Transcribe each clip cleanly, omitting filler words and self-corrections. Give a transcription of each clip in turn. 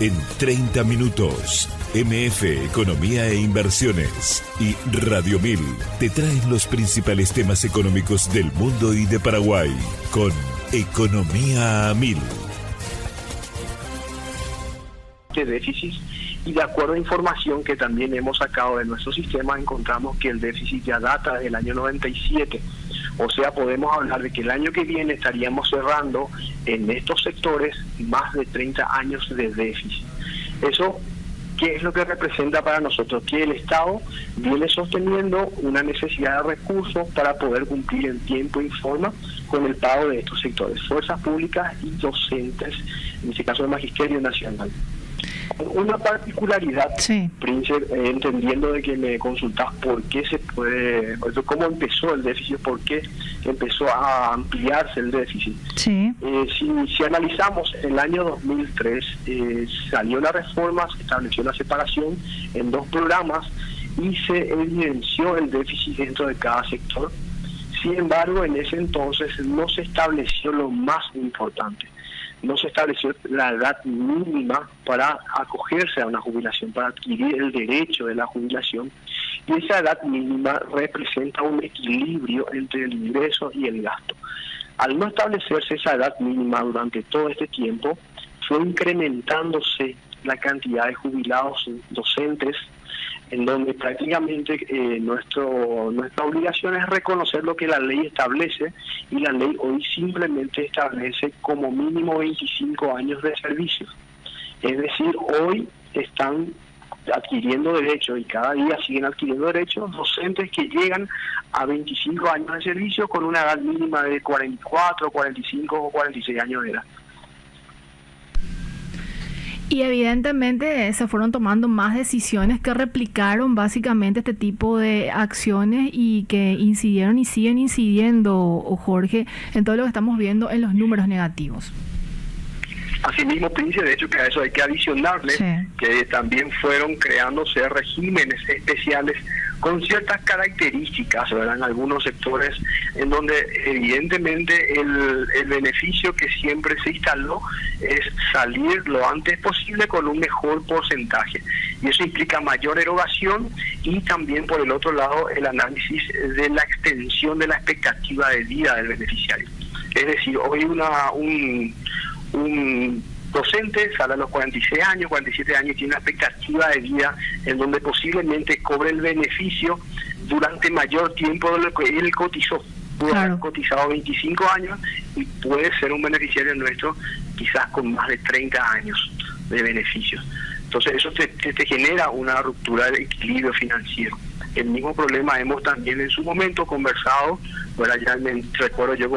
En 30 minutos, MF Economía e Inversiones y Radio 1000 te traen los principales temas económicos del mundo y de Paraguay con Economía a 1000. De déficit, y de acuerdo a información que también hemos sacado de nuestro sistema, encontramos que el déficit ya data del año 97. O sea, podemos hablar de que el año que viene estaríamos cerrando en estos sectores más de 30 años de déficit. Eso, ¿qué es lo que representa para nosotros? Que el Estado viene sosteniendo una necesidad de recursos para poder cumplir en tiempo y forma con el pago de estos sectores, fuerzas públicas y docentes, en este caso el Magisterio Nacional. Una particularidad, sí. Prince, entendiendo de que me consultás por qué se puede, cómo empezó el déficit, por qué empezó a ampliarse el déficit. Sí. Si analizamos el año 2003, salió la reforma, se estableció la separación en dos programas y se evidenció el déficit dentro de cada sector. Sin embargo, en ese entonces no se estableció lo más importante. No se estableció la edad mínima para acogerse a una jubilación, para adquirir el derecho de la jubilación, y esa edad mínima representa un equilibrio entre el ingreso y el gasto. Al no establecerse esa edad mínima durante todo este tiempo, fue incrementándose la cantidad de jubilados docentes, en donde prácticamente nuestra obligación es reconocer lo que la ley establece, y la ley hoy simplemente establece como mínimo 25 años de servicio. Es decir, hoy están adquiriendo derechos y cada día siguen adquiriendo derechos docentes que llegan a 25 años de servicio con una edad mínima de 44, 45 o 46 años de edad. Y evidentemente se fueron tomando más decisiones que replicaron básicamente este tipo de acciones y que incidieron y siguen incidiendo, Jorge, en todo lo que estamos viendo en los números negativos. Asimismo, Prince, de hecho que a eso hay que adicionarle, sí, que también fueron creándose regímenes especiales con ciertas características, ¿verdad?, en algunos sectores, en donde evidentemente el beneficio que siempre se instaló es salir lo antes posible con un mejor porcentaje, y eso implica mayor erogación y también, por el otro lado, el análisis de la extensión de la expectativa de vida del beneficiario. Es decir, hoy un docente sale a los 46 años, 47 años, tiene una expectativa de vida en donde posiblemente cobre el beneficio durante mayor tiempo de lo que él cotizó. Puede haber cotizado 25 años y puede ser un beneficiario nuestro quizás con más de 30 años de beneficios. Entonces eso te genera una ruptura de equilibrio financiero. El mismo problema hemos también en su momento conversado, bueno, ya recuerdo yo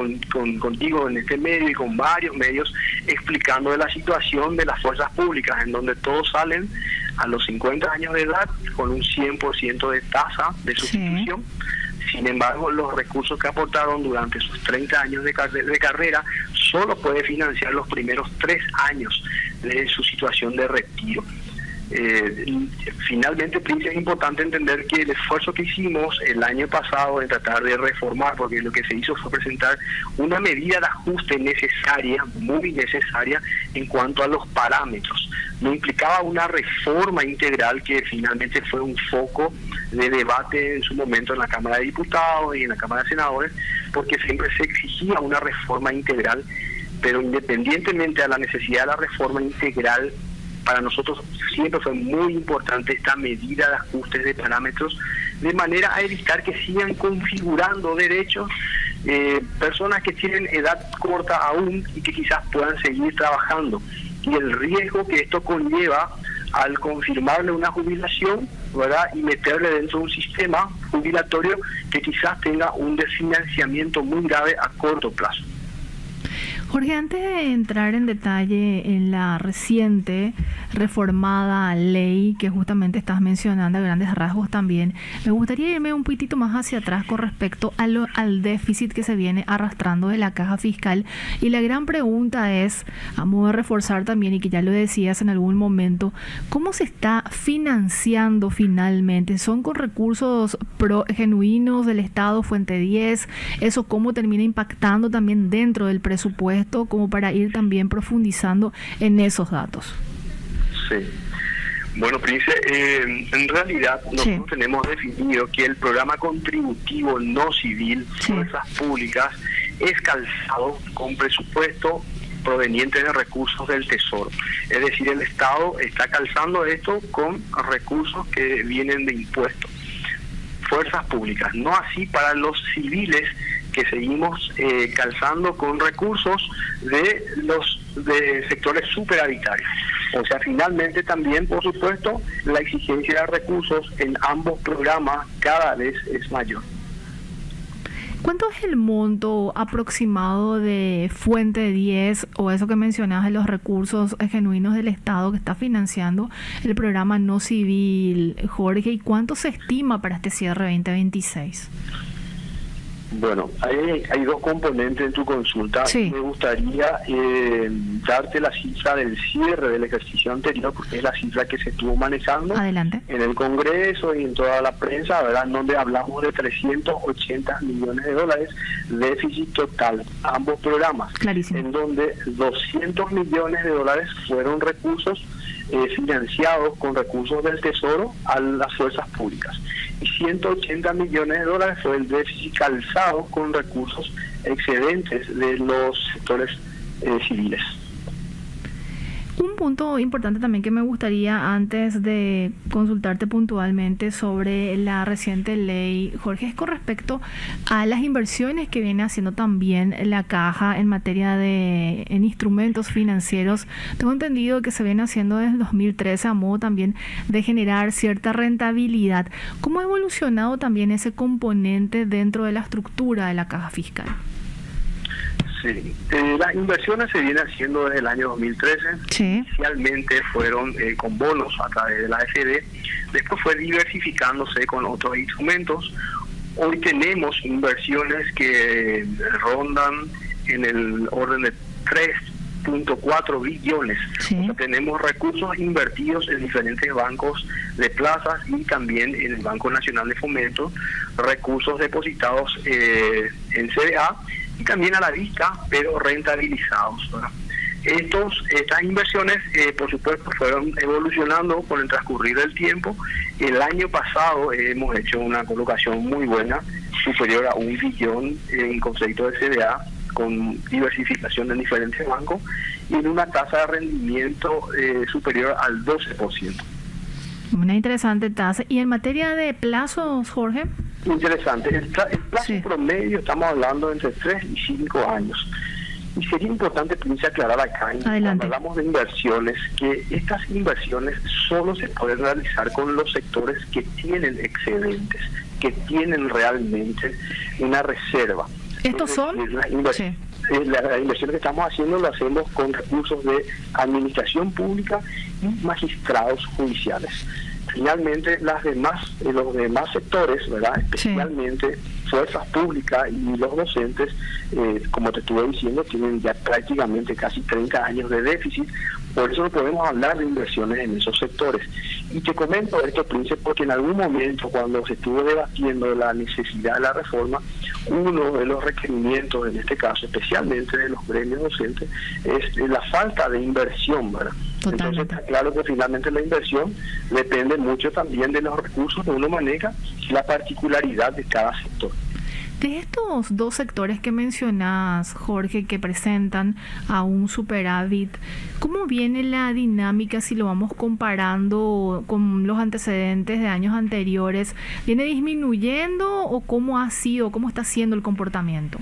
contigo en este medio y con varios medios, explicando de la situación de las fuerzas públicas, en donde todos salen a los 50 años de edad con un 100% de tasa de sustitución. Sí. Sin embargo, los recursos que aportaron durante sus 30 años de carrera solo puede financiar los primeros 3 años de su situación de retiro. Finalmente, Prince, es importante entender que el esfuerzo que hicimos el año pasado en tratar de reformar, porque lo que se hizo fue presentar una medida de ajuste necesaria, muy necesaria, en cuanto a los parámetros. No implicaba una reforma integral, que finalmente fue un foco de debate en su momento en la Cámara de Diputados y en la Cámara de Senadores, porque siempre se exigía una reforma integral, pero independientemente de la necesidad de la reforma integral, para nosotros siempre fue muy importante esta medida de ajustes de parámetros, de manera a evitar que sigan configurando derechos personas que tienen edad corta aún y que quizás puedan seguir trabajando, y el riesgo que esto conlleva al confirmarle una jubilación, ¿verdad?, y meterle dentro de un sistema jubilatorio que quizás tenga un desfinanciamiento muy grave a corto plazo. Jorge, antes de entrar en detalle en la reciente reformada ley que justamente estás mencionando a grandes rasgos también, me gustaría irme un poquitito más hacia atrás con respecto al déficit que se viene arrastrando de la caja fiscal. Y la gran pregunta es, a modo de reforzar también, y que ya lo decías en algún momento, ¿cómo se está financiando finalmente? ¿Son con recursos genuinos del Estado, Fuente 10? ¿Eso cómo termina impactando también dentro del presupuesto, como para ir también profundizando en esos datos? Sí. Bueno, Prince, en realidad nosotros tenemos definido que el programa contributivo no civil, fuerzas públicas, es calzado con presupuesto proveniente de recursos del Tesoro. Es decir, el Estado está calzando esto con recursos que vienen de impuestos. Fuerzas públicas, no así para los civiles, que seguimos calzando con recursos de sectores superhabitarios. O sea, finalmente también, por supuesto, la exigencia de recursos en ambos programas cada vez es mayor. ¿Cuánto es el monto aproximado de Fuente 10 o eso que mencionabas de los recursos genuinos del Estado que está financiando el programa no civil, Jorge? ¿Y cuánto se estima para este cierre 2026? Bueno, hay dos componentes en tu consulta. Sí. Me gustaría darte la cifra del cierre del ejercicio anterior, porque es la cifra que se estuvo manejando. Adelante. En el Congreso y en toda la prensa, ¿verdad? Donde hablamos de 380 millones de dólares déficit total, ambos programas. Clarísimo. En donde 200 millones de dólares fueron recursos financiados con recursos del Tesoro a las fuerzas públicas. Y 180 millones de dólares fue el déficit calzado con recursos excedentes de los sectores civiles. Un punto importante también que me gustaría, antes de consultarte puntualmente sobre la reciente ley, Jorge, es con respecto a las inversiones que viene haciendo también la Caja en materia en instrumentos financieros. Tengo entendido que se viene haciendo desde el 2013 a modo también de generar cierta rentabilidad. ¿Cómo ha evolucionado también ese componente dentro de la estructura de la Caja Fiscal? Sí, las inversiones se vienen haciendo desde el año 2013. Sí. Inicialmente fueron con bonos a través de la AFD, después fue diversificándose con otros instrumentos. Hoy tenemos inversiones que rondan en el orden de 3.4 billones. Sí. O sea, tenemos recursos invertidos en diferentes bancos de plazas y también en el Banco Nacional de Fomento, recursos depositados en CDA y también a la vista, pero rentabilizados, ¿verdad? Estas inversiones, por supuesto, fueron evolucionando con el transcurrir del tiempo. El año pasado hemos hecho una colocación muy buena, superior a 1 billón en concepto de CDA, con diversificación en diferentes bancos y en una tasa de rendimiento superior al 12%. Una interesante tasa. ¿Y en materia de plazos, Jorge? Interesante. El plazo promedio, estamos hablando entre 3 y 5 años. Y sería importante, Prince, aclarar acá, cuando hablamos de inversiones, que estas inversiones solo se pueden realizar con los sectores que tienen excedentes, que tienen realmente una reserva. ¿Estos son? Las inversiones que estamos haciendo lo hacemos con recursos de administración pública y magistrados judiciales. Finalmente, los demás sectores, ¿verdad? Especialmente fuerzas públicas y los docentes, como te estuve diciendo, tienen ya prácticamente casi 30 años de déficit. Por eso no podemos hablar de inversiones en esos sectores. Y te comento esto, Prince, porque en algún momento, cuando se estuvo debatiendo la necesidad de la reforma, uno de los requerimientos, en este caso, especialmente de los gremios docentes, es la falta de inversión, ¿verdad? Totalmente. Entonces, está claro que finalmente la inversión depende mucho también de los recursos que uno maneja y la particularidad de cada sector. De estos dos sectores que mencionas, Jorge, que presentan a un superávit, ¿cómo viene la dinámica si lo vamos comparando con los antecedentes de años anteriores? ¿Viene disminuyendo o cómo está siendo el comportamiento?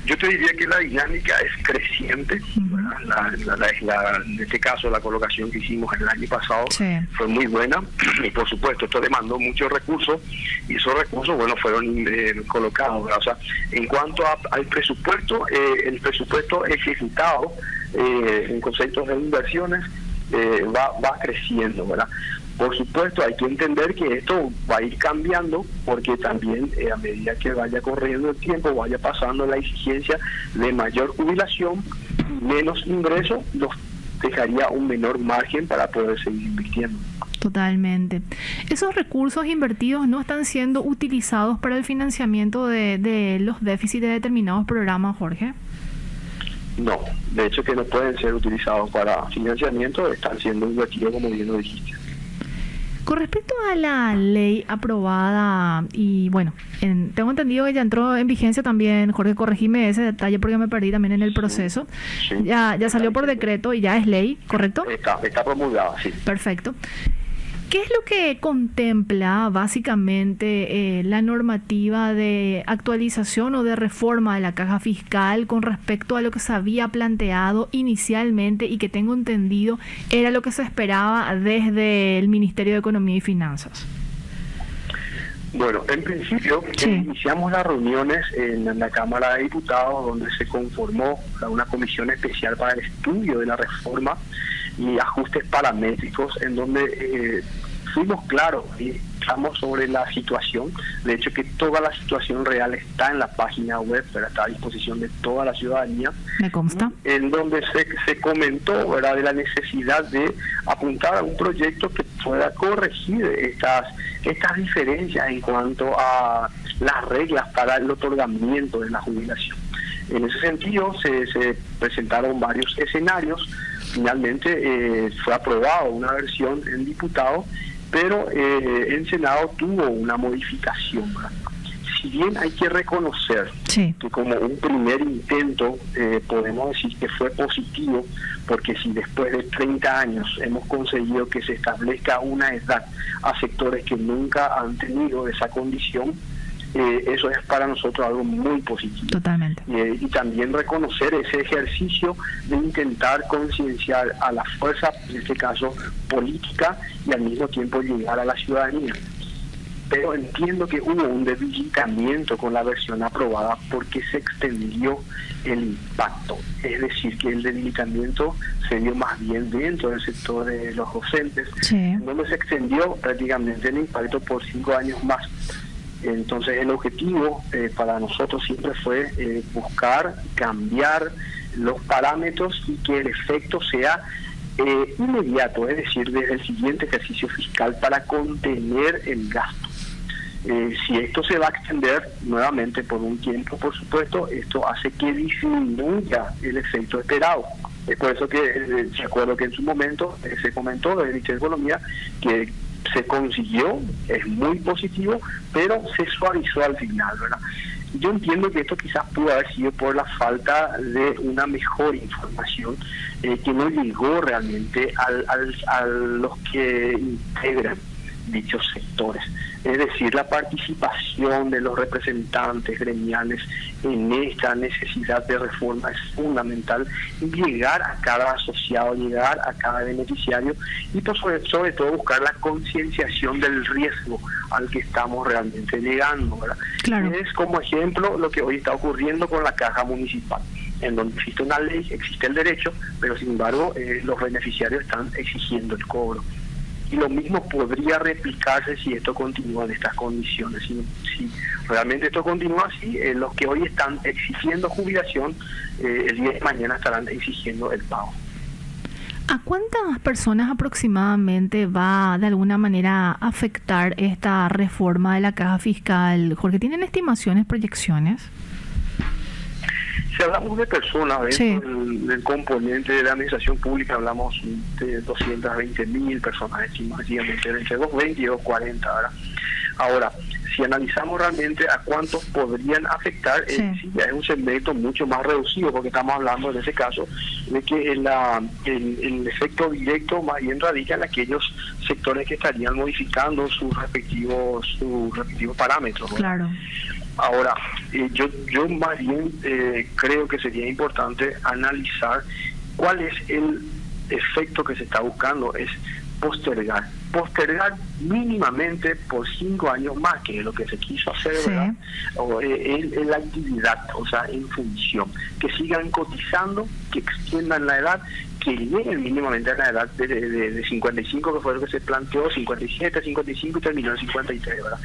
Yo te diría que la dinámica es creciente. En este caso, la colocación que hicimos el año pasado fue muy buena y, por supuesto, esto demandó muchos recursos y esos recursos, fueron colocados, ¿verdad? O sea, en cuanto al presupuesto, el presupuesto ejecutado en conceptos de inversiones va creciendo, ¿verdad? Por supuesto, hay que entender que esto va a ir cambiando porque también a medida que vaya corriendo el tiempo, vaya pasando la exigencia de mayor jubilación, menos ingresos, nos dejaría un menor margen para poder seguir invirtiendo. Totalmente. ¿Esos recursos invertidos no están siendo utilizados para el financiamiento de los déficits de determinados programas, Jorge? No, de hecho que no pueden ser utilizados para financiamiento, están siendo invertidos como bien lo dijiste. Con respecto a la ley aprobada, y bueno, tengo entendido que ya entró en vigencia también, Jorge, corregime ese detalle porque me perdí también en el proceso. Sí. Ya salió por decreto y ya es ley, ¿correcto? Está promulgada, sí. Perfecto. ¿Qué es lo que contempla básicamente la normativa de actualización o de reforma de la caja fiscal con respecto a lo que se había planteado inicialmente y que tengo entendido era lo que se esperaba desde el Ministerio de Economía y Finanzas? Bueno, en principio iniciamos las reuniones en la Cámara de Diputados, donde se conformó una comisión especial para el estudio de la reforma y ajustes paramétricos, en donde fuimos claros y hablamos sobre la situación. De hecho, que toda la situación real está en la página web, pero está a disposición de toda la ciudadanía. Me consta. En donde se comentó, ¿verdad?, de la necesidad de apuntar a un proyecto que pueda corregir estas diferencias en cuanto a las reglas para el otorgamiento de la jubilación. En ese sentido, se presentaron varios escenarios. Finalmente fue aprobada una versión en diputado, pero el Senado tuvo una modificación, ¿verdad? Si bien hay que reconocer que como un primer intento podemos decir que fue positivo, porque si después de 30 años hemos conseguido que se establezca una edad a sectores que nunca han tenido esa condición, eso es para nosotros algo muy positivo. Totalmente. Y también reconocer ese ejercicio de intentar concienciar a la fuerza, en este caso política, y al mismo tiempo llegar a la ciudadanía. Pero entiendo que hubo un debilitamiento con la versión aprobada porque se extendió el impacto. Es decir, que el debilitamiento se dio más bien dentro del sector de los docentes, donde se extendió prácticamente el impacto por 5 años más. Entonces el objetivo para nosotros siempre fue buscar cambiar los parámetros y que el efecto sea inmediato, es decir, desde el siguiente ejercicio fiscal, para contener el gasto. Si esto se va a extender nuevamente por un tiempo, por supuesto, esto hace que disminuya el efecto esperado. Es por eso que se acuerdo que en su momento se comentó desde el Ministerio de Economía que se consiguió, es muy positivo, pero se suavizó al final, ¿verdad? Yo entiendo que esto quizás pudo haber sido por la falta de una mejor información que no llegó realmente a los que integran dichos sectores. Es decir, la participación de los representantes gremiales en esta necesidad de reforma es fundamental, llegar a cada asociado, llegar a cada beneficiario y sobre todo buscar la concienciación del riesgo al que estamos realmente llegando, ¿verdad? Claro. Es como ejemplo lo que hoy está ocurriendo con la caja municipal, en donde existe una ley, existe el derecho, pero sin embargo los beneficiarios están exigiendo el cobro. Y lo mismo podría replicarse si esto continúa en estas condiciones. Si realmente esto continúa así, los que hoy están exigiendo jubilación, el día de mañana estarán exigiendo el pago. ¿A cuántas personas aproximadamente va de alguna manera a afectar esta reforma de la caja fiscal? Jorge, ¿tienen estimaciones, proyecciones? Si hablamos de personas dentro del componente de la administración pública, hablamos de 220.000 personas, estimativamente entre 220 y 240, ¿verdad? Ahora, si analizamos realmente a cuántos podrían afectar, sí, ya es un segmento mucho más reducido, porque estamos hablando en ese caso de que el efecto directo más bien radica en aquellos sectores que estarían modificando sus respectivos parámetros, ¿verdad? Claro. Ahora, yo más bien creo que sería importante analizar cuál es el efecto que se está buscando, es postergar mínimamente por 5 años más, que es lo que se quiso hacer, ¿verdad? O en la actividad, o sea, en función, que sigan cotizando, que extiendan la edad, que lleguen mínimamente a la edad de 55, que fue lo que se planteó, 57, 55 y terminó en 53, ¿verdad?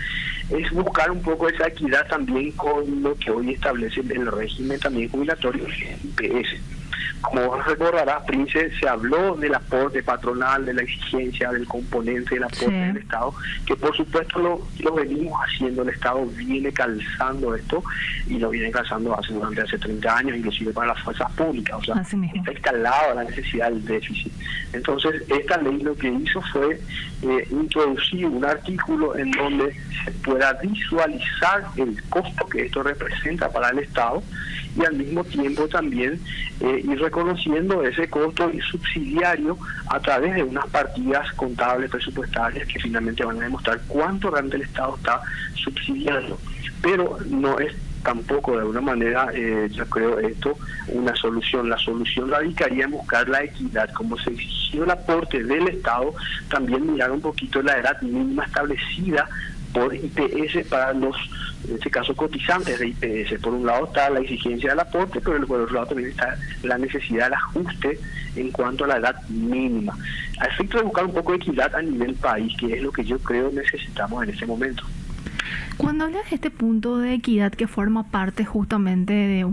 Es buscar un poco esa equidad también con lo que hoy establece el régimen también jubilatorio, el IPS. Como vos recordarás, Prince, se habló del aporte patronal, de la exigencia, del componente del aporte del Estado, que por supuesto lo venimos haciendo. El Estado viene calzando esto y lo viene calzando durante hace 30 años, inclusive para las fuerzas públicas. O sea, está instalada la necesidad del déficit. Entonces, esta ley lo que hizo fue introducir un artículo en donde se pueda visualizar el costo que esto representa para el Estado y al mismo tiempo también ir reconociendo ese costo y subsidiario a través de unas partidas contables presupuestarias que finalmente van a demostrar cuánto realmente el Estado está subsidiando. Pero no es tampoco de alguna manera, yo creo esto, una solución. La solución radicaría en buscar la equidad. Como se exigió el aporte del Estado, también mirar un poquito la edad mínima establecida por IPS para los, en este caso, cotizantes de IPS. Por un lado está la exigencia del aporte, pero por otro lado también está la necesidad del ajuste en cuanto a la edad mínima. A efecto de buscar un poco de equidad a nivel país, que es lo que yo creo necesitamos en este momento. Cuando hablas de este punto de equidad que forma parte justamente de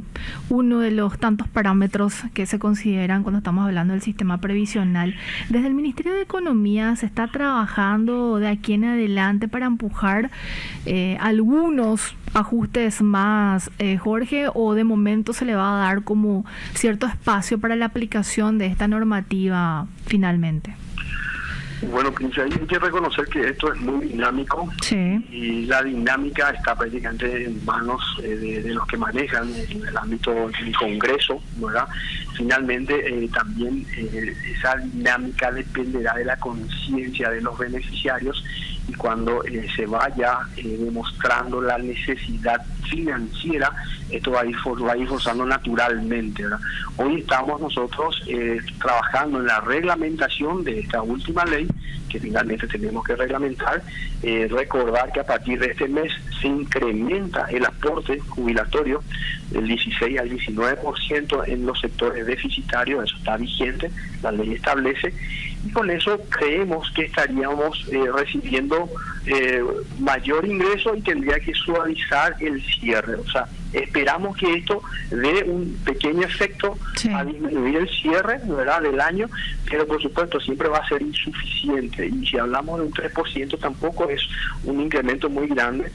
uno de los tantos parámetros que se consideran cuando estamos hablando del sistema previsional, desde el Ministerio de Economía se está trabajando de aquí en adelante para empujar algunos ajustes más, Jorge, o de momento se le va a dar como cierto espacio para la aplicación de esta normativa finalmente? Bueno, Prince, hay que reconocer que esto es muy dinámico y la dinámica está prácticamente en manos de los que manejan en el ámbito del Congreso, ¿verdad? Finalmente, también esa dinámica dependerá de la conciencia de los beneficiarios y cuando se vaya demostrando la necesidad financiera, esto va a ir forzando naturalmente, ¿verdad? Hoy estamos nosotros trabajando en la reglamentación de esta última ley que finalmente tenemos que reglamentar. Recordar que a partir de este mes se incrementa el aporte jubilatorio del 16 al 19% en los sectores deficitarios. Eso está vigente, la ley establece, y con eso creemos que estaríamos recibiendo mayor ingreso y tendría que suavizar el cierre. O sea, esperamos que esto dé un pequeño efecto a disminuir el cierre, ¿verdad?, del año, pero por supuesto siempre va a ser insuficiente, y si hablamos de un 3% tampoco es un incremento muy grande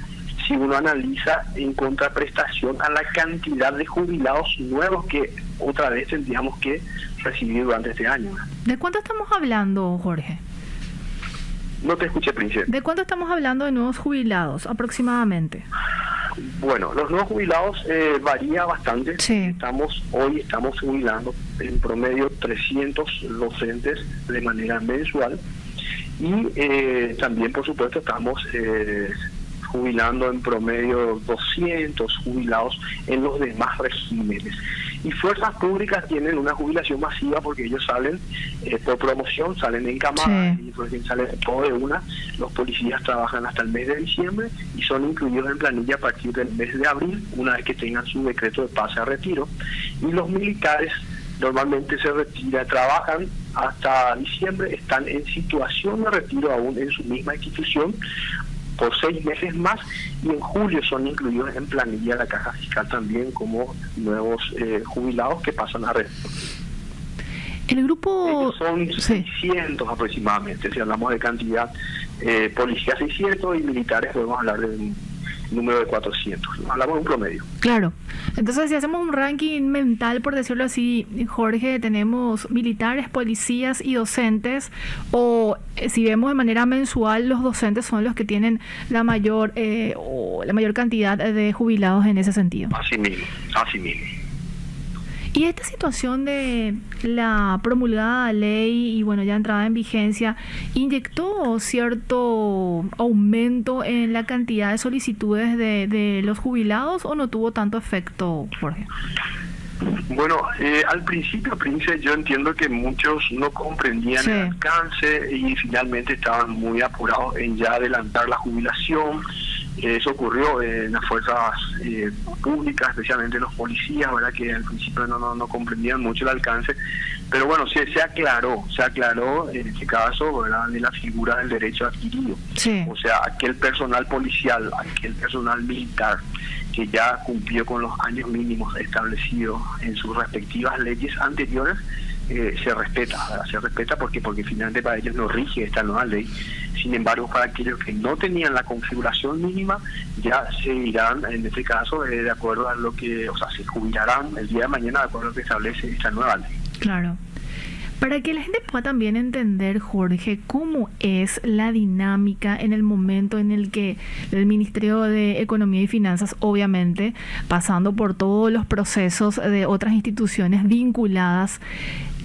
si uno analiza en contraprestación a la cantidad de jubilados nuevos que otra vez tendríamos que recibir durante este año. ¿De cuánto estamos hablando, Jorge? No te escuché, Princesa. ¿De cuánto estamos hablando de nuevos jubilados aproximadamente? Bueno, los nuevos jubilados varía bastante. Hoy estamos jubilando en promedio 300 docentes de manera mensual y también, por supuesto, estamos jubilando en promedio 200 jubilados en los demás regímenes. Y fuerzas públicas tienen una jubilación masiva porque ellos salen por promoción, salen en camada y recién salen todo de una. Los policías trabajan hasta el mes de diciembre y son incluidos en planilla a partir del mes de abril, una vez que tengan su decreto de pase a retiro. Y los militares normalmente se retiran, trabajan hasta diciembre, están en situación de retiro aún en su misma institución por 6 meses más, y en julio son incluidos en planilla de la Caja Fiscal también como nuevos jubilados que pasan a retiro. El grupo... Ellos son 600 aproximadamente, si hablamos de cantidad, policías 600 y militares podemos hablar de un número de 400, hablamos de un promedio. Claro, entonces si hacemos un ranking mental, por decirlo así, Jorge, tenemos militares, policías y docentes, o si vemos de manera mensual, los docentes son los que tienen la mayor cantidad de jubilados en ese sentido. Así mismo. Y esta situación de la promulgada ley y bueno, ya entrada en vigencia, ¿inyectó cierto aumento en la cantidad de solicitudes de los jubilados o no tuvo tanto efecto, Jorge? Bueno, al principio, Prince, yo entiendo que muchos no comprendían el alcance y finalmente estaban muy apurados en ya adelantar la jubilación. Eso ocurrió en las fuerzas públicas, especialmente los policías, ¿verdad? Que al principio no comprendían mucho el alcance, pero bueno, se aclaró en este caso, ¿verdad?, de la figura del derecho adquirido. Sí. O sea, aquel personal policial, aquel personal militar que ya cumplió con los años mínimos establecidos en sus respectivas leyes anteriores, se respeta, ¿verdad? Se respeta porque finalmente para ellos no rige esta nueva ley. Sin embargo, para aquellos que no tenían la configuración mínima, ya se irán, en este caso, de acuerdo a lo que, o sea, se jubilarán el día de mañana de acuerdo a lo que establece esta nueva ley. Claro. Para que la gente pueda también entender, Jorge, cómo es la dinámica en el momento en el que el Ministerio de Economía y Finanzas, obviamente, pasando por todos los procesos de otras instituciones vinculadas,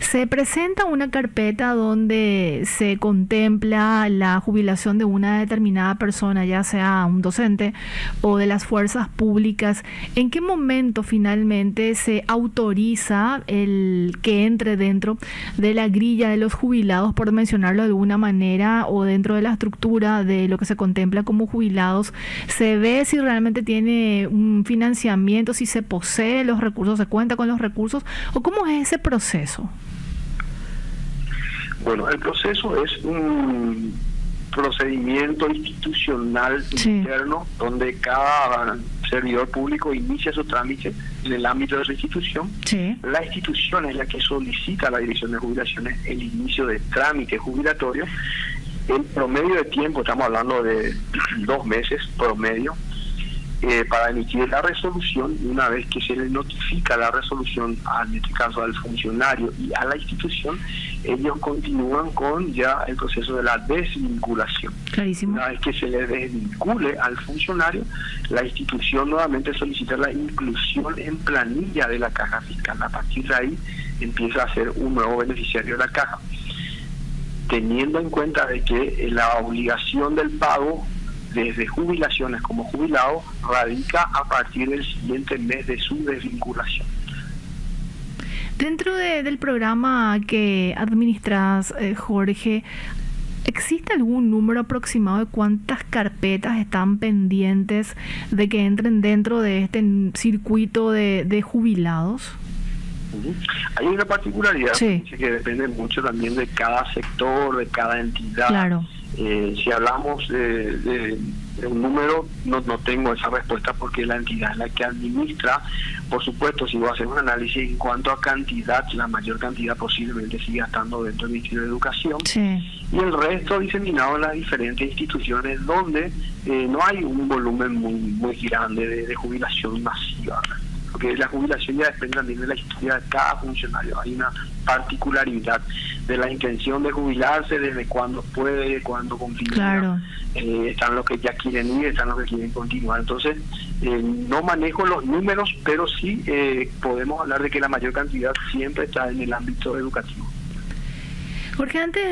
se presenta una carpeta donde se contempla la jubilación de una determinada persona, ya sea un docente o de las fuerzas públicas. ¿En qué momento finalmente se autoriza el que entre dentro de la grilla de los jubilados, por mencionarlo de alguna manera, o dentro de la estructura de lo que se contempla como jubilados? ¿Se ve si realmente tiene un financiamiento, si se posee los recursos, se cuenta con los recursos, o cómo es ese proceso? Bueno, el proceso es un procedimiento institucional interno donde cada servidor público inicia su trámite en el ámbito de su institución. Sí. La institución es la que solicita a la Dirección de Jubilaciones el inicio de trámite jubilatorio. En promedio de tiempo, estamos hablando de 2 meses promedio, para emitir la resolución. Una vez que se le notifica la resolución, en este caso al funcionario y a la institución, ellos continúan con ya el proceso de la desvinculación. Clarísimo. Una vez que se le desvincule al funcionario, la institución nuevamente solicita la inclusión en planilla de la caja fiscal. A partir de ahí empieza a ser un nuevo beneficiario de la caja, teniendo en cuenta de que la obligación del pago desde jubilaciones como jubilado radica a partir del siguiente mes de su desvinculación. Dentro del programa que administras, Jorge, ¿existe algún número aproximado de cuántas carpetas están pendientes de que entren dentro de este circuito de jubilados? Hay una particularidad que depende mucho también de cada sector, de cada entidad. Claro. Si hablamos de un número, no tengo esa respuesta porque la entidad es la que administra. Por supuesto, si voy a hacer un análisis en cuanto a cantidad, la mayor cantidad posiblemente siga estando dentro del Ministerio de Educación. Sí. Y el resto diseminado en las diferentes instituciones donde no hay un volumen muy grande de jubilación masiva, porque la jubilación ya depende también de la historia de cada funcionario. Hay una particularidad de la intención de jubilarse, desde cuándo puede, cuándo configura. Claro. Están los que ya quieren ir, están los que quieren continuar. Entonces, no manejo los números, pero sí podemos hablar de que la mayor cantidad siempre está en el ámbito educativo. Jorge, antes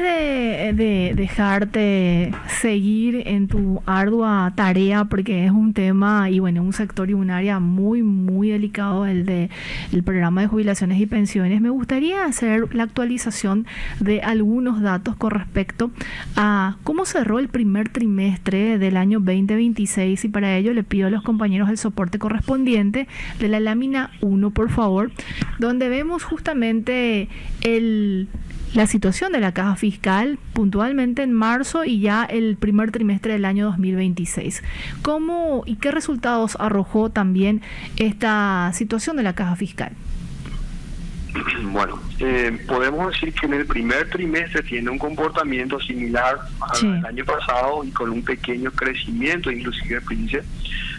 de dejarte seguir en tu ardua tarea, porque es un tema y bueno, un sector y un área muy delicado, el programa de jubilaciones y pensiones, me gustaría hacer la actualización de algunos datos con respecto a cómo cerró el primer trimestre del año 2026, y para ello le pido a los compañeros el soporte correspondiente de la lámina 1, por favor, donde vemos justamente la situación de la caja fiscal puntualmente en marzo y ya el primer trimestre del año 2026. ¿Cómo y qué resultados arrojó también esta situación de la caja fiscal? Bueno, podemos decir que en el primer trimestre tiene un comportamiento similar al año pasado y con un pequeño crecimiento, inclusive Prince,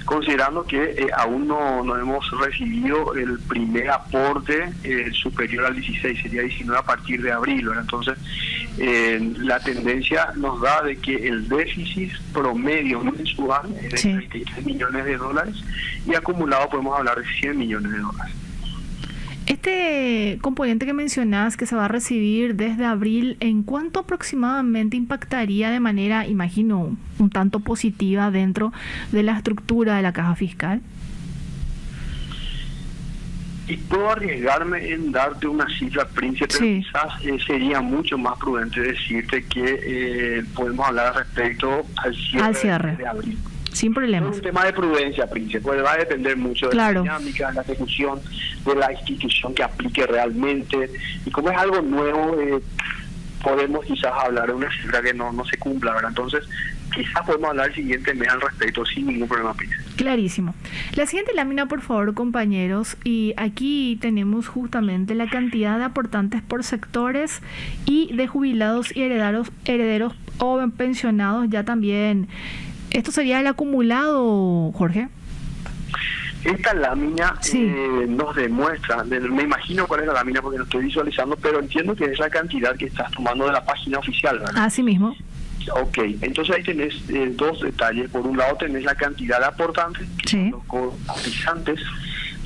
considerando que aún no hemos recibido el primer aporte superior al 16, sería 19 a partir de abril, ¿verdad? Entonces, la tendencia nos da de que el déficit promedio mensual es de 33 millones de dólares y acumulado podemos hablar de 100 millones de dólares. Este componente que mencionas que se va a recibir desde abril, ¿en cuánto aproximadamente impactaría de manera, imagino, un tanto positiva dentro de la estructura de la caja fiscal? Y puedo arriesgarme en darte una cifra, Príncipe, pero quizás sería mucho más prudente decirte que podemos hablar respecto al cierre de abril. Sin problemas. Es un tema de prudencia, Prince, pues va a depender mucho de Claro. la dinámica, de la ejecución, de la institución que aplique realmente. Y como es algo nuevo, podemos quizás hablar de una cifra que no se cumpla, ¿verdad? Entonces, quizás podemos hablar el siguiente mes al respecto sin ningún problema, Prince. Clarísimo. La siguiente lámina, por favor, compañeros. Y aquí tenemos justamente la cantidad de aportantes por sectores y de jubilados y herederos o pensionados ya también. ¿Esto sería el acumulado, Jorge? Esta lámina Sí. nos demuestra, me imagino cuál es la lámina porque no estoy visualizando, pero entiendo que es la cantidad que estás tomando de la página oficial, ¿verdad? Así mismo. Ok, entonces ahí tenés dos detalles. Por un lado tenés la cantidad de aportantes, Sí. los cotizantes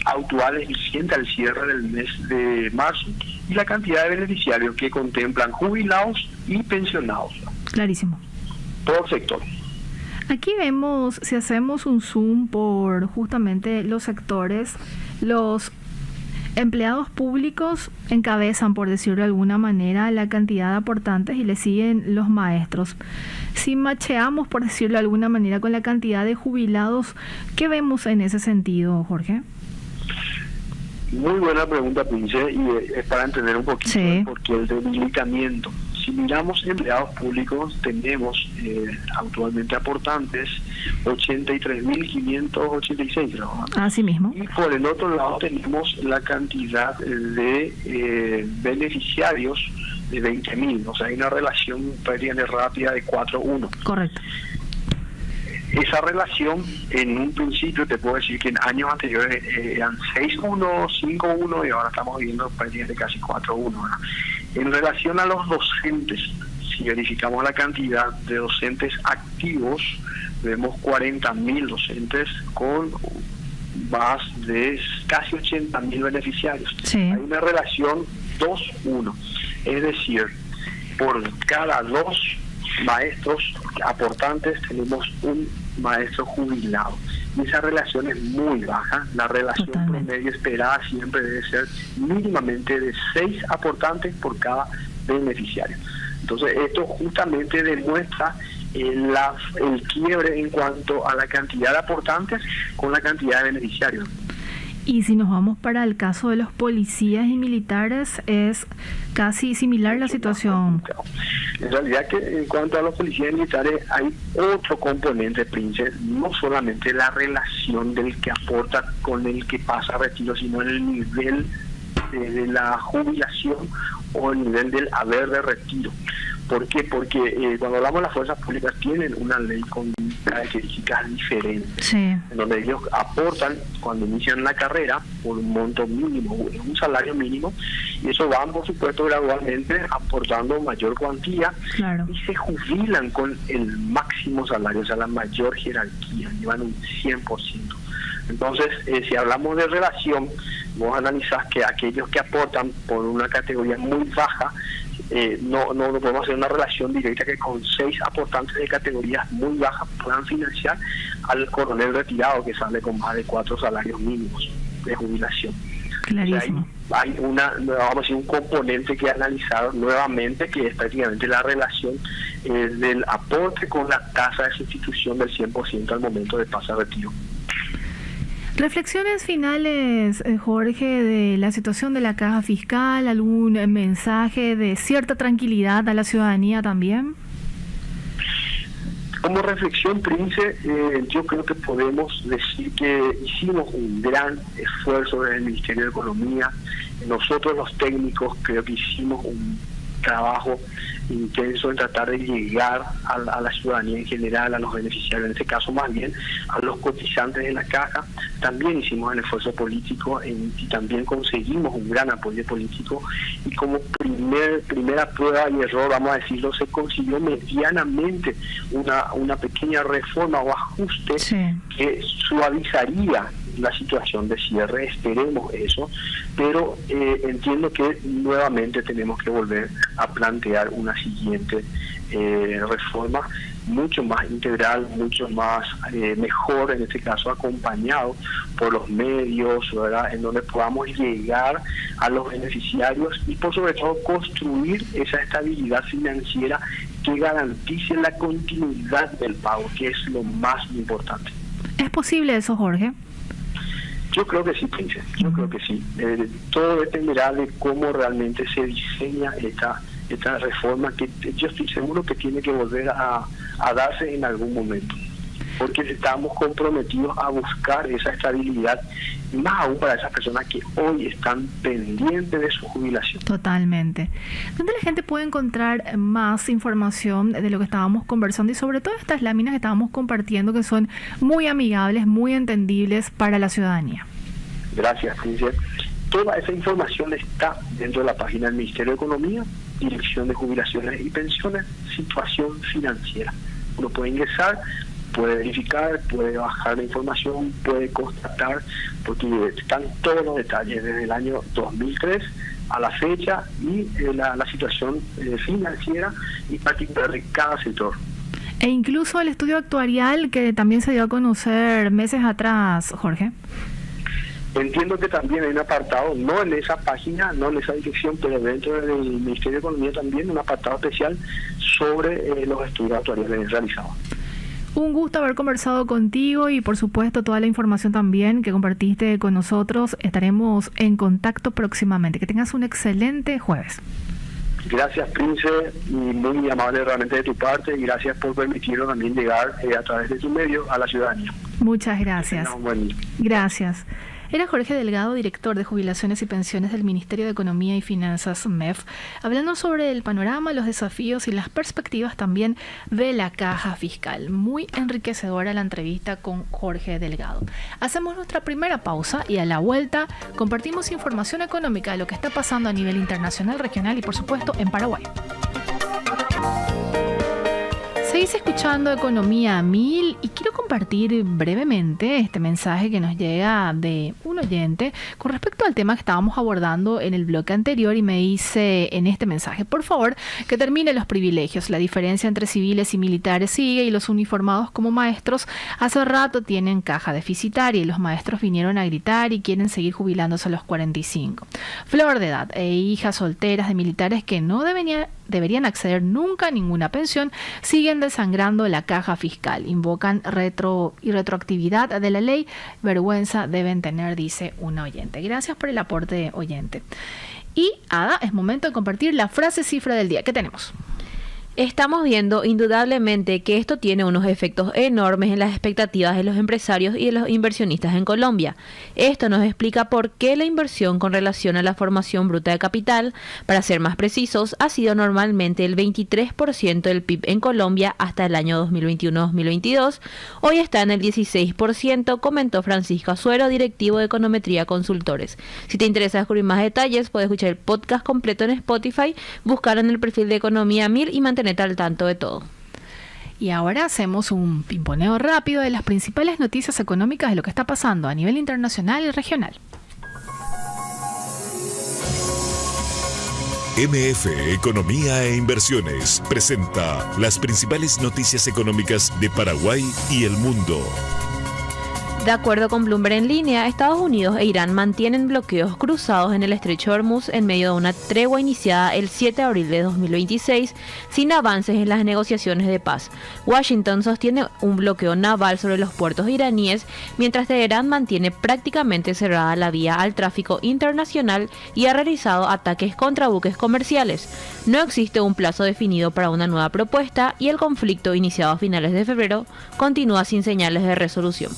actuales vigentes al cierre del mes de marzo, y la cantidad de beneficiarios que contemplan jubilados y pensionados, Clarísimo. por sector. Aquí vemos, si hacemos un zoom por justamente los sectores, los empleados públicos encabezan, por decirlo de alguna manera, la cantidad de aportantes y le siguen los maestros. Si macheamos, por decirlo de alguna manera, con la cantidad de jubilados, ¿qué vemos en ese sentido, Jorge? Muy buena pregunta, Prince, y es para entender un poquito Sí. porque el debilitamiento. Si miramos empleados públicos, tenemos actualmente aportantes 83.586, ¿no? Así mismo. Y por el otro lado tenemos la cantidad de beneficiarios de 20.000, o sea, hay una relación prácticamente rápida de 4:1. Correcto. Esa relación, en un principio, te puedo decir que en años anteriores eran 6:1, 5:1 y ahora estamos viendo prácticamente casi 4:1, ¿verdad? En relación a los docentes, si verificamos la cantidad de docentes activos, vemos 40.000 docentes con más de casi 80.000 beneficiarios. Sí. Hay una relación 2:1, es decir, por cada 2 maestros aportantes tenemos un maestro jubilado. Y esa relación es muy baja. La relación Totalmente. promedio esperada siempre debe ser mínimamente de 6 aportantes por cada beneficiario. Entonces esto justamente demuestra el quiebre en cuanto a la cantidad de aportantes con la cantidad de beneficiarios. Y si nos vamos para el caso de los policías y militares, es casi similar la situación. En realidad que en cuanto a los policías militares hay otro componente, Prince, no solamente la relación del que aporta con el que pasa a retiro, sino en el nivel de la jubilación o el nivel del haber de retiro. ¿Por qué? Porque cuando hablamos de las fuerzas públicas tienen una ley con características diferentes, Sí. en donde ellos aportan cuando inician la carrera por un monto mínimo, un salario mínimo, y eso van por supuesto gradualmente aportando mayor cuantía, Claro. y se jubilan con el máximo salario, o sea, la mayor jerarquía, llevan un 100%. Entonces, si hablamos de relación, vos analizás que aquellos que aportan por una categoría muy baja, no podemos hacer una relación directa que con 6 aportantes de categorías muy bajas puedan financiar al coronel retirado que sale con más de 4 salarios mínimos de jubilación. Clarísimo. O sea, hay vamos a decir, un componente que analizar nuevamente, que es prácticamente la relación del aporte con la tasa de sustitución del 100% al momento de pasar a retiro. Reflexiones finales, Jorge, de la situación de la caja fiscal, algún mensaje de cierta tranquilidad a la ciudadanía también. Como reflexión, Prince, yo creo que podemos decir que hicimos un gran esfuerzo desde el Ministerio de Economía. Nosotros los técnicos creo que hicimos un trabajo intenso en tratar de llegar a la ciudadanía en general, a los beneficiarios, en este caso más bien a los cotizantes de la caja. También hicimos el esfuerzo político y también conseguimos un gran apoyo político, y como primera prueba y error, vamos a decirlo, se consiguió medianamente una pequeña reforma o ajuste Sí. que suavizaría la situación de cierre. Esperemos eso, pero entiendo que nuevamente tenemos que volver a plantear una siguiente reforma mucho más integral, mucho más mejor, en este caso acompañado por los medios, ¿verdad?, en donde podamos llegar a los beneficiarios y por sobre todo construir esa estabilidad financiera que garantice la continuidad del pago, que es lo más importante. ¿Es posible eso, Jorge? Yo creo que sí, Prince, yo creo que sí. Todo dependerá de cómo realmente se diseña esta reforma, que yo estoy seguro que tiene que volver a darse en algún momento, porque estamos comprometidos a buscar esa estabilidad, más aún para esas personas que hoy están pendientes de su jubilación. Totalmente. ¿Dónde la gente puede encontrar más información de lo que estábamos conversando y sobre todo estas láminas que estábamos compartiendo, que son muy amigables, muy entendibles para la ciudadanía? Gracias, Prince. Toda esa información está dentro de la página del Ministerio de Economía, Dirección de Jubilaciones y Pensiones, Situación Financiera. Uno puede ingresar, puede verificar, puede bajar la información, puede constatar, porque están todos los detalles desde el año 2003 a la fecha y la situación financiera y particular de cada sector. E incluso el estudio actuarial que también se dio a conocer meses atrás, Jorge. Entiendo que también hay un apartado, no en esa página, no en esa dirección, pero dentro del Ministerio de Economía también un apartado especial sobre los estudios actuariales realizados. Un gusto haber conversado contigo y por supuesto toda la información también que compartiste con nosotros. Estaremos en contacto próximamente. Que tengas un excelente jueves. Gracias, Prince, y muy amable realmente de tu parte, y gracias por permitirnos también llegar a través de tu medio a la ciudadanía. Muchas gracias. Gracias. Era Jorge Delgado, director de Jubilaciones y Pensiones del Ministerio de Economía y Finanzas, MEF, hablando sobre el panorama, los desafíos y las perspectivas también de la caja fiscal. Muy enriquecedora la entrevista con Jorge Delgado. Hacemos nuestra primera pausa y a la vuelta compartimos información económica de lo que está pasando a nivel internacional, regional y por supuesto en Paraguay. Seguís escuchando Economía a Mil y quiero compartir brevemente este mensaje que nos llega de un oyente con respecto al tema que estábamos abordando en el bloque anterior y me dice en este mensaje: por favor, que termine los privilegios. La diferencia entre civiles y militares sigue y los uniformados como maestros hace rato tienen caja deficitaria y los maestros vinieron a gritar y quieren seguir jubilándose a los 45. Flor de edad e hijas solteras de militares que no deberían acceder nunca a ninguna pensión siguen desangrando la caja fiscal. Invocan retroactividad de la ley. Vergüenza deben tener, dice un oyente. Gracias por el aporte, oyente. Y, Ada, es momento de compartir la frase cifra del día. ¿Qué tenemos? Estamos viendo indudablemente que esto tiene unos efectos enormes en las expectativas de los empresarios y de los inversionistas en Colombia. Esto nos explica por qué la inversión con relación a la formación bruta de capital, para ser más precisos, ha sido normalmente el 23% del PIB en Colombia hasta el año 2021-2022. Hoy está en el 16%, comentó Francisco Azuero, directivo de Econometría Consultores. Si te interesa descubrir más detalles, puedes escuchar el podcast completo en Spotify, buscar en el perfil de Economía 1000 y mantenerte al tanto de todo. Y ahora hacemos un pimponeo rápido de las principales noticias económicas de lo que está pasando a nivel internacional y regional. MF Economía e Inversiones presenta las principales noticias económicas de Paraguay y el mundo. De acuerdo con Bloomberg en línea, Estados Unidos e Irán mantienen bloqueos cruzados en el estrecho de Hormuz en medio de una tregua iniciada el 7 de abril de 2026 sin avances en las negociaciones de paz. Washington sostiene un bloqueo naval sobre los puertos iraníes, mientras Teherán mantiene prácticamente cerrada la vía al tráfico internacional y ha realizado ataques contra buques comerciales. No existe un plazo definido para una nueva propuesta y el conflicto iniciado a finales de febrero continúa sin señales de resolución.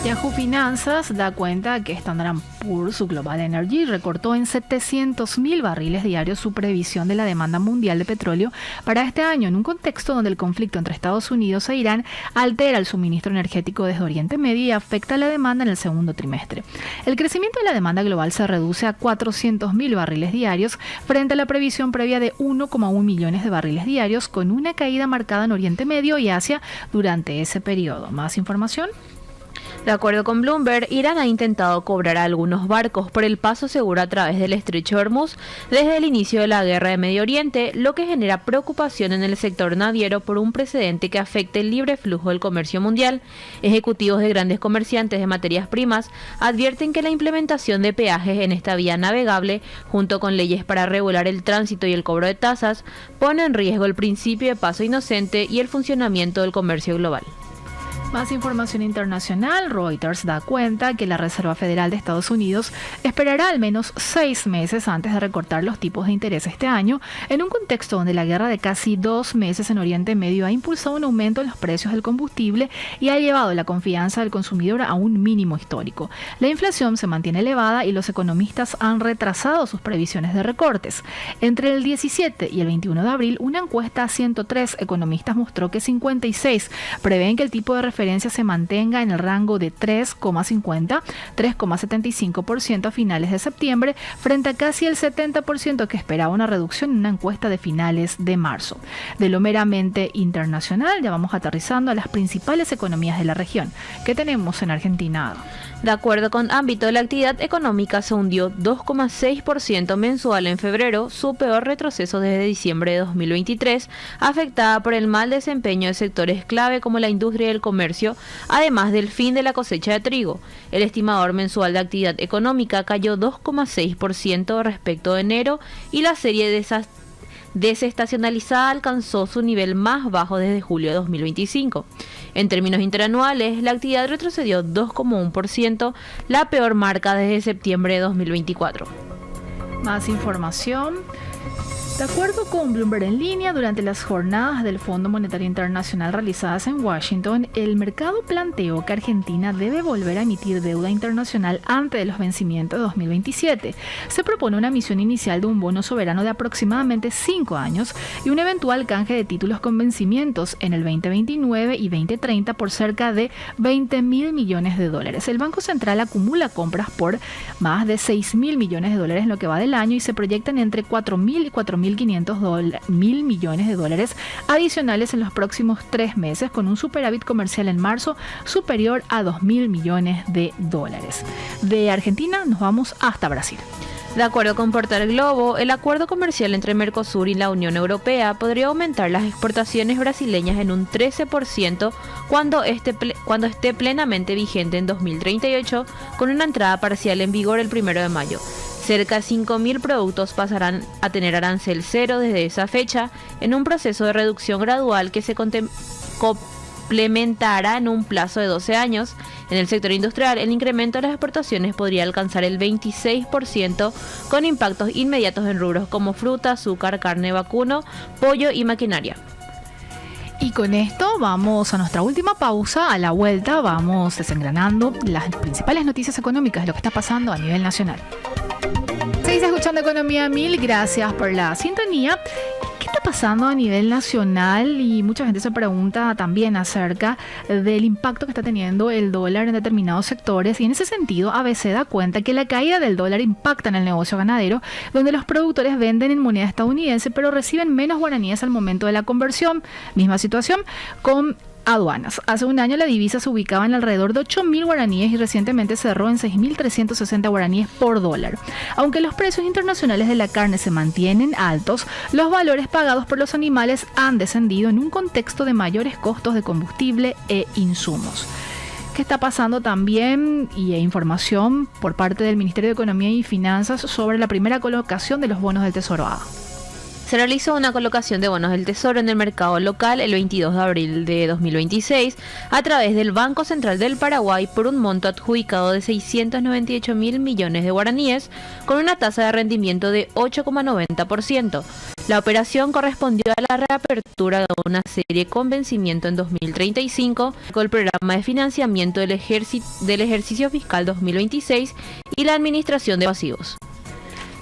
Yahoo Finanzas da cuenta que Standard & Poor's, su Global Energy, recortó en 700.000 barriles diarios su previsión de la demanda mundial de petróleo para este año, en un contexto donde el conflicto entre Estados Unidos e Irán altera el suministro energético desde Oriente Medio y afecta la demanda en el segundo trimestre. El crecimiento de la demanda global se reduce a 400.000 barriles diarios frente a la previsión previa de 1,1 millones de barriles diarios, con una caída marcada en Oriente Medio y Asia durante ese periodo. ¿Más información? De acuerdo con Bloomberg, Irán ha intentado cobrar a algunos barcos por el paso seguro a través del estrecho de Hormuz desde el inicio de la guerra de Medio Oriente, lo que genera preocupación en el sector naviero por un precedente que afecte el libre flujo del comercio mundial. Ejecutivos de grandes comerciantes de materias primas advierten que la implementación de peajes en esta vía navegable, junto con leyes para regular el tránsito y el cobro de tasas, pone en riesgo el principio de paso inocente y el funcionamiento del comercio global. Más información internacional. Reuters da cuenta que la Reserva Federal de Estados Unidos esperará al menos 6 meses antes de recortar los tipos de interés este año, en un contexto donde la guerra de casi 2 meses en Oriente Medio ha impulsado un aumento en los precios del combustible y ha llevado la confianza del consumidor a un mínimo histórico. La inflación se mantiene elevada y los economistas han retrasado sus previsiones de recortes. Entre el 17 y el 21 de abril, una encuesta a 103 economistas mostró que 56 prevén que el tipo de referencia se mantenga en el rango de 3,50-3,75% a finales de septiembre, frente a casi el 70% que esperaba una reducción en una encuesta de finales de marzo. De lo meramente internacional, ya vamos aterrizando a las principales economías de la región. ¿Qué tenemos en Argentina? De acuerdo con Ámbito, la actividad económica se hundió 2,6% mensual en febrero, su peor retroceso desde diciembre de 2023, afectada por el mal desempeño de sectores clave como la industria y el comercio, además del fin de la cosecha de trigo. El estimador mensual de actividad económica cayó 2,6% respecto de enero y la serie desestacionalizada alcanzó su nivel más bajo desde julio de 2025. En términos interanuales, la actividad retrocedió 2,1%, la peor marca desde septiembre de 2024. Más información. De acuerdo con Bloomberg en línea, durante las jornadas del Fondo Monetario Internacional realizadas en Washington, el mercado planteó que Argentina debe volver a emitir deuda internacional antes de los vencimientos de 2027. Se propone una emisión inicial de un bono soberano de aproximadamente 5 años y un eventual canje de títulos con vencimientos en el 2029 y 2030 por cerca de $20.000 millones. El Banco Central acumula compras por más de $6.000 millones en lo que va del año y se proyectan entre 4.000 y 4.500 millones adicionales en los próximos 3 meses, con un superávit comercial en marzo superior a $2.000 millones. De Argentina nos vamos hasta Brasil. De acuerdo con Portal Globo, el acuerdo comercial entre Mercosur y la Unión Europea podría aumentar las exportaciones brasileñas en un 13% cuando esté plenamente vigente en 2038, con una entrada parcial en vigor el 1 de mayo. Cerca de 5.000 productos pasarán a tener arancel cero desde esa fecha, en un proceso de reducción gradual que se complementará en un plazo de 12 años. En el sector industrial, el incremento de las exportaciones podría alcanzar el 26%, con impactos inmediatos en rubros como fruta, azúcar, carne vacuno, pollo y maquinaria. Y con esto vamos a nuestra última pausa. A la vuelta vamos desengranando las principales noticias económicas de lo que está pasando a nivel nacional. Seguís escuchando Economía 1000, gracias por la sintonía. ¿Qué está pasando a nivel nacional? Y mucha gente se pregunta también acerca del impacto que está teniendo el dólar en determinados sectores, y en ese sentido ABC da cuenta que la caída del dólar impacta en el negocio ganadero, donde los productores venden en moneda estadounidense pero reciben menos guaraníes al momento de la conversión. Misma situación con aduanas. Hace un año la divisa se ubicaba en alrededor de 8.000 guaraníes y recientemente cerró en 6.360 guaraníes por dólar. Aunque los precios internacionales de la carne se mantienen altos, los valores pagados por los animales han descendido en un contexto de mayores costos de combustible e insumos. ¿Qué está pasando también? Y información por parte del Ministerio de Economía y Finanzas sobre la primera colocación de los bonos del Tesoro A. Se realizó una colocación de bonos del Tesoro en el mercado local el 22 de abril de 2026 a través del Banco Central del Paraguay por un monto adjudicado de 698.000 millones de guaraníes con una tasa de rendimiento de 8,90%. La operación correspondió a la reapertura de una serie con vencimiento en 2035 con el programa de financiamiento del ejercicio fiscal 2026 y la administración de pasivos.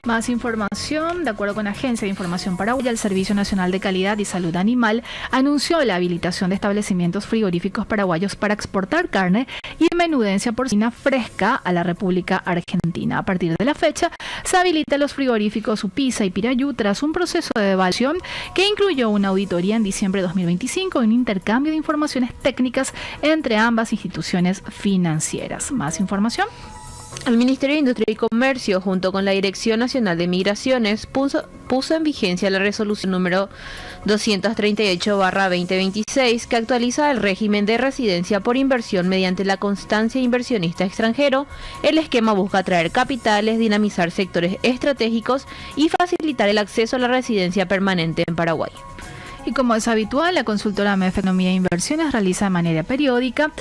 Más información. De acuerdo con la Agencia de Información Paraguaya, el Servicio Nacional de Calidad y Salud Animal anunció la habilitación de establecimientos frigoríficos paraguayos para exportar carne y menudencia porcina fresca a la República Argentina. A partir de la fecha, se habilita los frigoríficos Upisa y Pirayú tras un proceso de evaluación que incluyó una auditoría en diciembre de 2025 y un intercambio de informaciones técnicas entre ambas instituciones financieras. Más información. El Ministerio de Industria y Comercio, junto con la Dirección Nacional de Migraciones, puso en vigencia la resolución número 238/2026, que actualiza el régimen de residencia por inversión mediante la constancia inversionista extranjero. El esquema busca atraer capitales, dinamizar sectores estratégicos y facilitar el acceso a la residencia permanente en Paraguay. Y como es habitual, la consultora AMEF Economía e Inversiones realiza de manera periódica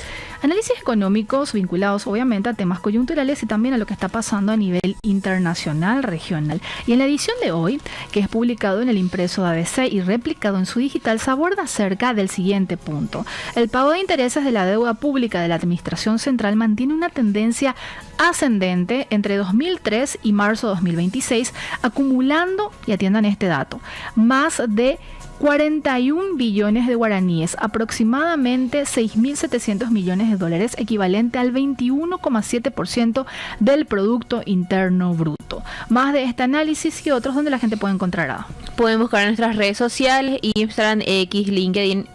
análisis económicos vinculados obviamente a temas coyunturales y también a lo que está pasando a nivel internacional, regional. Y en la edición de hoy, que es publicado en el impreso de ABC y replicado en su digital, se aborda acerca del siguiente punto. El pago de intereses de la deuda pública de la Administración Central mantiene una tendencia ascendente entre 2003 y marzo de 2026, acumulando, y atiendan este dato, más de 41 billones de guaraníes, aproximadamente 6.700 millones de dólares, equivalente al 21,7% del Producto Interno Bruto. Más de este análisis y otros donde la gente puede encontrar. Pueden buscar en nuestras redes sociales, Instagram, X, LinkedIn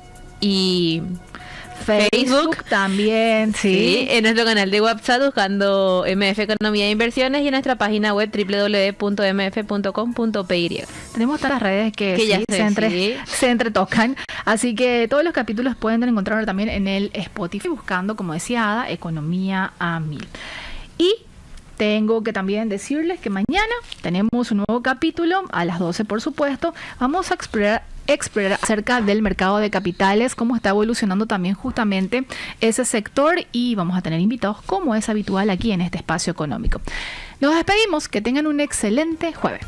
y Facebook también, sí. En nuestro canal de WhatsApp buscando MF Economía e Inversiones y en nuestra página web www.mf.com.py. Tenemos todas las redes que ya se entretocan, así que todos los capítulos pueden encontrarlo también en el Spotify buscando, como decía Ada, Economía a 1000. Y tengo que también decirles que mañana tenemos un nuevo capítulo, a las 12 por supuesto. Vamos a explorar acerca del mercado de capitales, cómo está evolucionando también justamente ese sector y vamos a tener invitados como es habitual aquí en este espacio económico. Nos despedimos, que tengan un excelente jueves.